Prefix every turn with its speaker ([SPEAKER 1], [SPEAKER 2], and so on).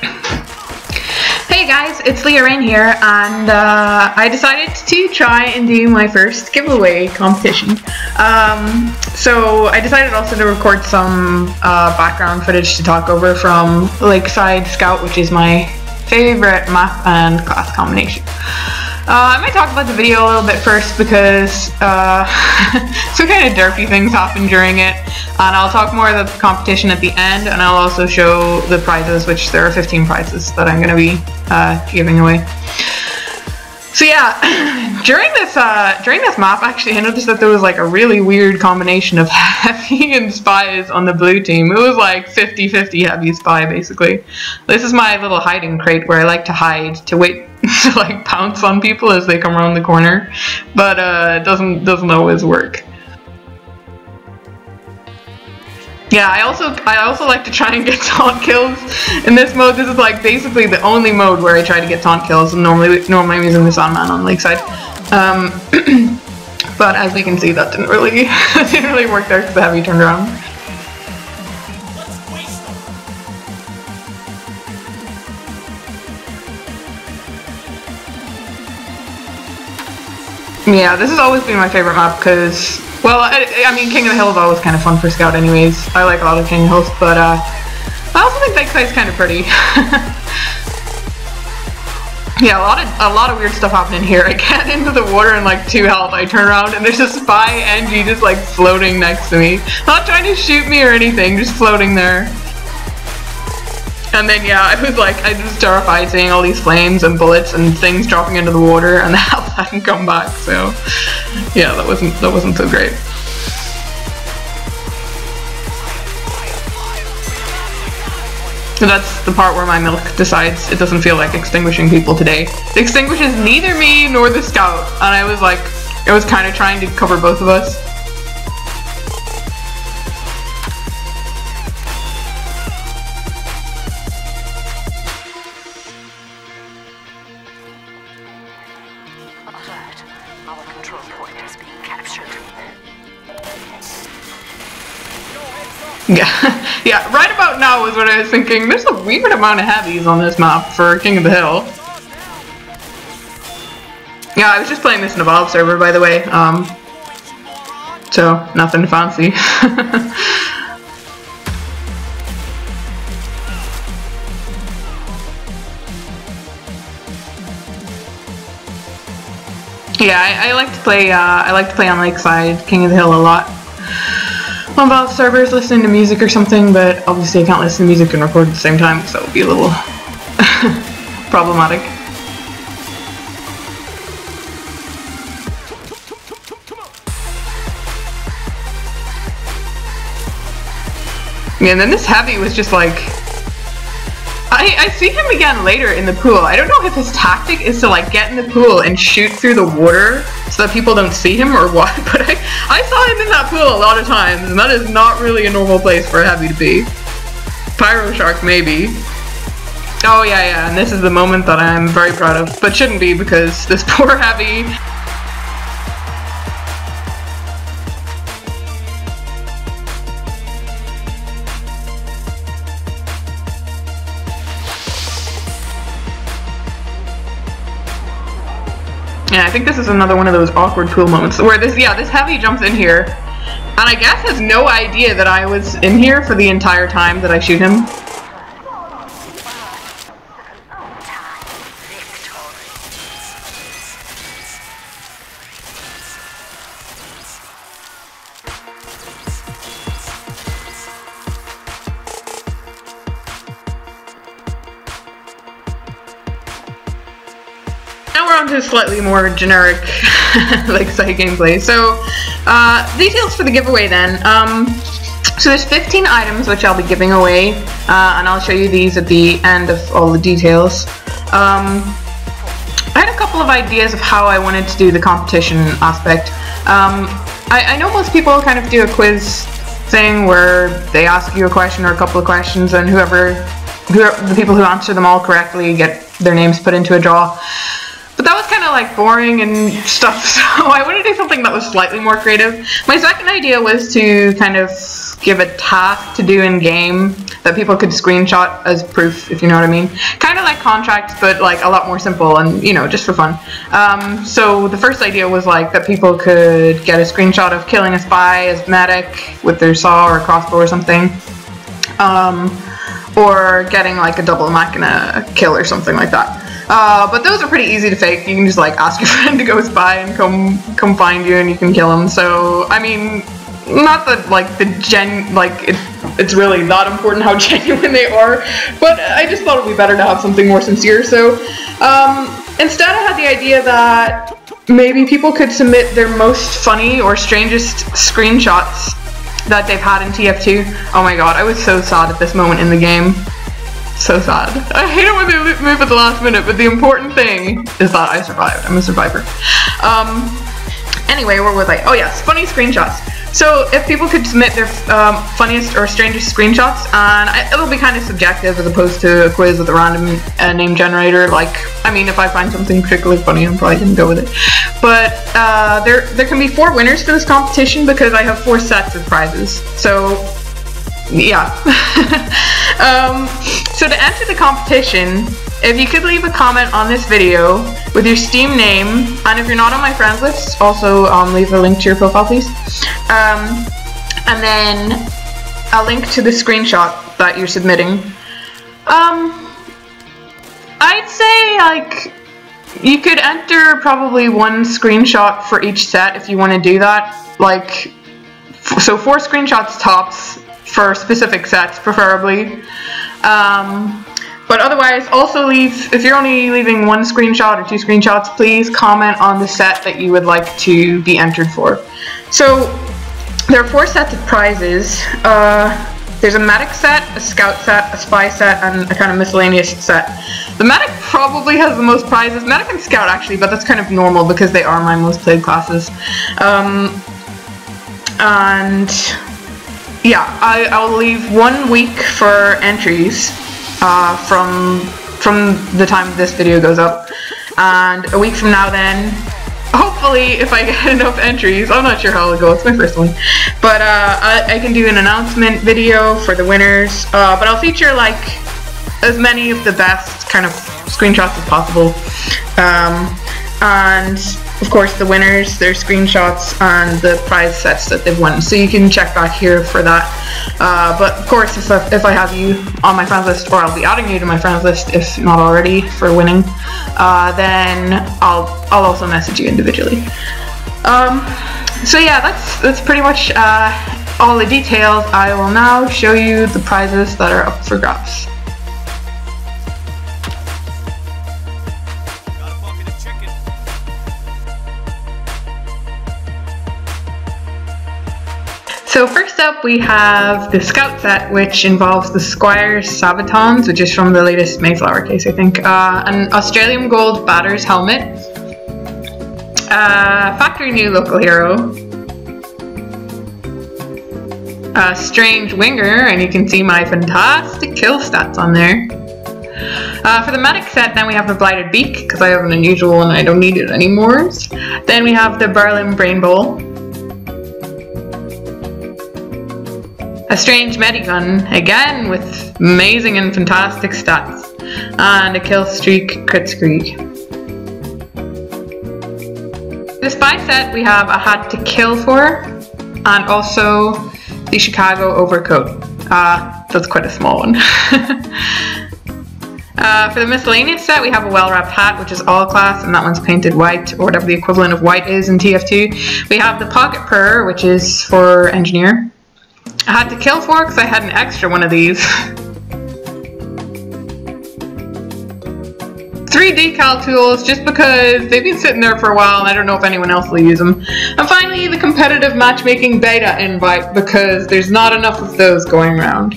[SPEAKER 1] Hey guys, it's Leah Rain here, and I decided to try and do my first giveaway competition. So I decided also to record some background footage to talk over from Lakeside Scout, which is my favorite map and class combination. I might talk about the video a little bit first because some kind of derpy things happened during it, and I'll talk more about the competition at the end, and I'll also show the prizes, which there are 15 prizes that I'm going to be giving away. So yeah, during this map, actually, I noticed that there was like a really weird combination of heavy and spies on the blue team. It was like 50-50 heavy spy, basically. This is my little hiding crate where I like to hide to wait to like pounce on people as they come around the corner, but it doesn't always work. Yeah, I also like to try and get taunt kills in this mode. This is like basically the only mode where I try to get taunt kills, and normally I'm using the Sandman on Lakeside. But as you can see, that didn't really work there because the heavy turned around. Yeah, this has always been my favorite map because, well, I mean, King of the Hill is always kind of fun for Scout anyways. I like a lot of King of the Hills, but I also think Lakeside's kind of pretty. Yeah, a lot of weird stuff happening here. I get into the water in like 2 health, I turn around and there's a spy NG just like floating next to me. Not trying to shoot me or anything, just floating there. And then yeah, I was terrified seeing all these flames and bullets and things dropping into the water, and the health hadn't come back, so yeah, that wasn't so great. So that's the part where my milk decides it doesn't feel like extinguishing people today. It extinguishes neither me nor the Scout, and I was kind of trying to cover both of us.
[SPEAKER 2] Our control point is being captured.
[SPEAKER 1] Yeah, right about now is what I was thinking. There's a weird amount of heavies on this map for King of the Hill. Yeah, I was just playing this in a Valve server, by the way, so nothing fancy. Yeah, I like to play on Lakeside, King of the Hill a lot. On Valve servers, listening to music or something, but obviously I can't listen to music and record at the same time, so it would be a little problematic. Yeah, and then this heavy was just like, I see him again later in the pool. I don't know if his tactic is to like get in the pool and shoot through the water so that people don't see him or what, but I saw him in that pool a lot of times, and that is not really a normal place for a heavy to be. Pyro Shark, maybe. Oh yeah, and this is the moment that I'm very proud of, but shouldn't be because this poor heavy. Yeah, I think this is another one of those awkward pool moments where this heavy jumps in here, and I guess has no idea that I was in here for the entire time that I shoot him. Now we're on to slightly more generic Lakeside gameplay. So, details for the giveaway then. So there's 15 items which I'll be giving away, and I'll show you these at the end of all the details. I had a couple of ideas of how I wanted to do the competition aspect. I know most people kind of do a quiz thing where they ask you a question or a couple of questions, and the people who answer them all correctly get their names put into a draw. But that was kind of like boring and stuff, so I wanted to do something that was slightly more creative. My second idea was to kind of give a task to do in game that people could screenshot as proof, if you know what I mean. Kind of like contracts, but like a lot more simple and, you know, just for fun. So the first idea was like that people could get a screenshot of killing a spy as medic with their saw or crossbow or something. Or getting like a double machina kill or something like that. But those are pretty easy to fake. You can just like ask your friend to go spy and come find you and you can kill him. So, I mean, not that like it's really not important how genuine they are, but I just thought it would be better to have something more sincere. So instead I had the idea that maybe people could submit their most funny or strangest screenshots that they've had in TF2. Oh my god, I was so sad at this moment in the game. So sad. I hate it when they move at the last minute, but the important thing is that I survived. I'm a survivor. Anyway, where was I? Oh yes, funny screenshots. So if people could submit their funniest or strangest screenshots, and it'll be kind of subjective as opposed to a quiz with a random name generator. Like, I mean, if I find something particularly funny, I'm probably gonna go with it. But there can be 4 winners for this competition because I have 4 sets of prizes. So yeah. So to enter the competition, if you could leave a comment on this video with your Steam name, and if you're not on my friends list, also leave a link to your profile, please. And then a link to the screenshot that you're submitting. I'd say like you could enter probably 1 screenshot for each set if you want to do that. Like, so 4 screenshots tops for specific sets, preferably. But otherwise, also leave, if you're only leaving 1 screenshot or 2 screenshots, please comment on the set that you would like to be entered for. So, there are 4 sets of prizes. There's a medic set, a scout set, a spy set, and a kind of miscellaneous set. The medic probably has the most prizes, medic and scout actually, but that's kind of normal because they are my most played classes. And yeah, I'll leave 1 week for entries from the time this video goes up, and a week from now then, hopefully if I get enough entries, I'm not sure how it'll go, it's my first one, but I can do an announcement video for the winners, but I'll feature like as many of the best kind of screenshots as possible, and of course the winners, their screenshots and the prize sets that they've won, so you can check back here for that. But of course if I have you on my friends list, or I'll be adding you to my friends list if not already for winning, then I'll also message you individually. So yeah, that's pretty much all the details. I will now show you the prizes that are up for grabs. So first up we have the Scout set, which involves the Squire's Sabatons, which is from the latest Mayflower case, I think. An Australian Gold Batter's Helmet. Factory New Local Hero. A Strange Winger, and you can see my fantastic kill stats on there. For the Medic set, then we have the Blighted Beak, because I have an unusual one and I don't need it anymore. Then we have the Berlin Brain Bowl. A Strange Medigun, again with amazing and fantastic stats, and a Kill Streak Crit Streak. The Spy set, we have a Hat to Kill for, and also the Chicago Overcoat. That's quite a small one. For the miscellaneous set, we have a well-wrapped hat, which is all class, and that one's painted white, or whatever the equivalent of white is in TF2. We have the Pocket Purr, which is for engineer. I had to kill for because I had an extra one of these. 3 decal tools, just because they've been sitting there for a while and I don't know if anyone else will use them. And finally, the competitive matchmaking beta invite, because there's not enough of those going around.